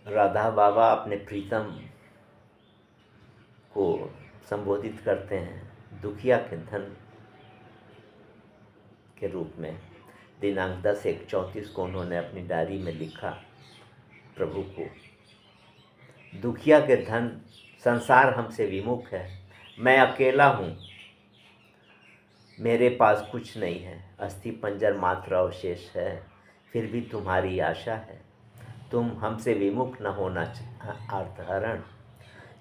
राधा बाबा अपने प्रीतम को संबोधित करते हैं दुखिया के धन के रूप में। दिनांक 10/1/34 को उन्होंने अपनी डायरी में लिखा प्रभु को, दुखिया के धन, संसार हमसे विमुख है, मैं अकेला हूँ, मेरे पास कुछ नहीं है, अस्थि पंजर मात्र अवशेष है, फिर भी तुम्हारी आशा है, तुम हमसे विमुख न होना आर्तहरण,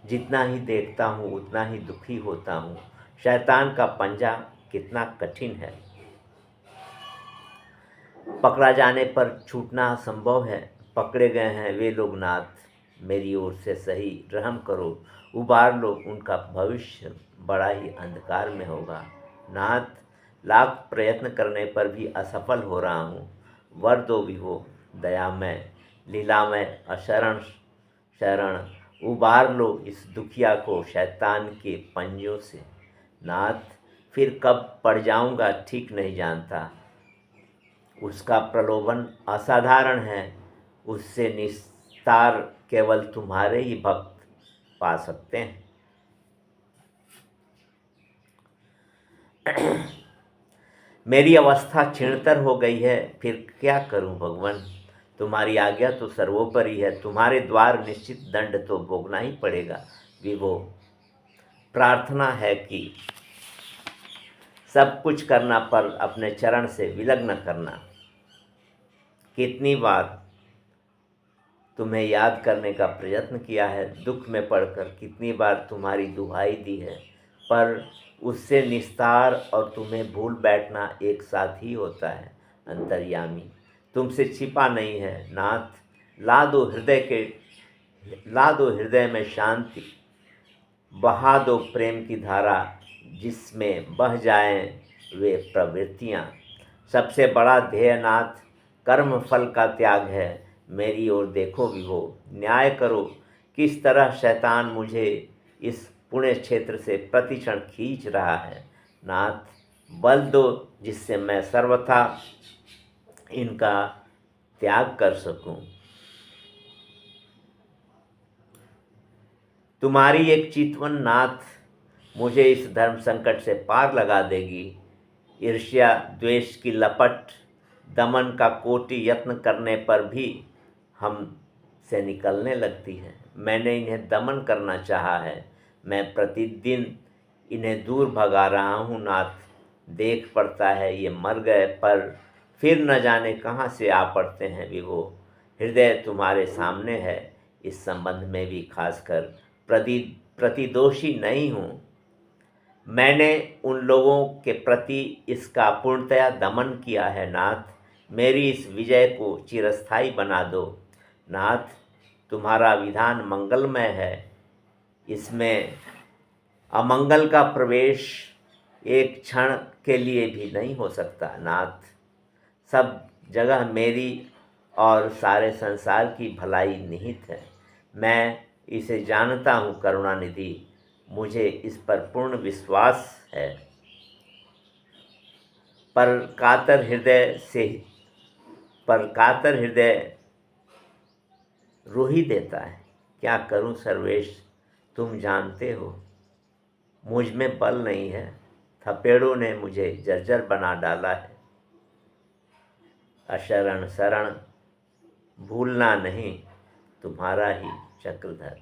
जितना ही देखता हूँ उतना ही दुखी होता हूँ, शैतान का पंजा कितना कठिन है, पकड़ा जाने पर छूटना संभव है, पकड़े गए हैं वे लोग नाथ, मेरी ओर से सही रहम करो, उबार लो, उनका भविष्य बड़ा ही अंधकार में होगा, नाथ लाख प्रयत्न करने पर भी असफल हो रहा हूँ, वर दो विभो दयामय लीलामय अशरण शरण, उबार लो इस दुखिया को शैतान के पंजों से, नाथ फिर कब पड़ जाऊंगा ठीक नहीं जानता, उसका प्रलोभन असाधारण है, उससे निस्तार केवल तुम्हारे ही भक्त पा सकते हैं। मेरी अवस्था क्षीणतर हो गई है, फिर क्या करूं भगवान, तुम्हारी आज्ञा तो सर्वोपरि है, तुम्हारे द्वार निश्चित दंड तो भोगना ही पड़ेगा विभो, प्रार्थना है कि सब कुछ करना पर अपने चरण से विलग न करना, कितनी बार तुम्हें याद करने का प्रयत्न किया है, दुख में पड़कर कितनी बार तुम्हारी दुहाई दी है, पर उससे निस्तार और तुम्हें भूल बैठना एक साथ ही होता है, अंतर्यामी तुमसे छिपा नहीं है नाथ, ला दो हृदय में शांति, बहा दो प्रेम की धारा, जिसमें बह जाएं वे प्रवृत्तियाँ, सबसे बड़ा ध्येय नाथ कर्म फल का त्याग है, मेरी ओर देखो विभो, न्याय करो, किस तरह शैतान मुझे इस पुण्य क्षेत्र से प्रतिक्षण खींच रहा है, नाथ बल दो जिससे मैं सर्वथा इनका त्याग कर सकूं, तुम्हारी एक चितवन नाथ मुझे इस धर्म संकट से पार लगा देगी, ईर्ष्या द्वेष की लपट दमन का कोटि यत्न करने पर भी हम से निकलने लगती है, मैंने इन्हें दमन करना चाहा है, मैं प्रतिदिन इन्हें दूर भगा रहा हूँ नाथ, देख पड़ता है ये मर गए पर फिर न जाने कहाँ से आ पड़ते हैं विभो, हृदय तुम्हारे सामने है, इस संबंध में भी खासकर प्रतिदोषी नहीं हूँ, मैंने उन लोगों के प्रति इसका पूर्णतया दमन किया है नाथ, मेरी इस विजय को चिरस्थायी बना दो, नाथ तुम्हारा विधान मंगलमय है, इसमें अमंगल का प्रवेश एक क्षण के लिए भी नहीं हो सकता, नाथ सब जगह मेरी और सारे संसार की भलाई निहित है, मैं इसे जानता हूँ करुणानिधि, मुझे इस पर पूर्ण विश्वास है, पर कातर हृदय रो ही देता है, क्या करूं सर्वेश तुम जानते हो, मुझ में बल नहीं है, थपेड़ों ने मुझे जर्जर बना डाला है, अशरण शरण भूलना नहीं तुम्हारा ही चक्रधर।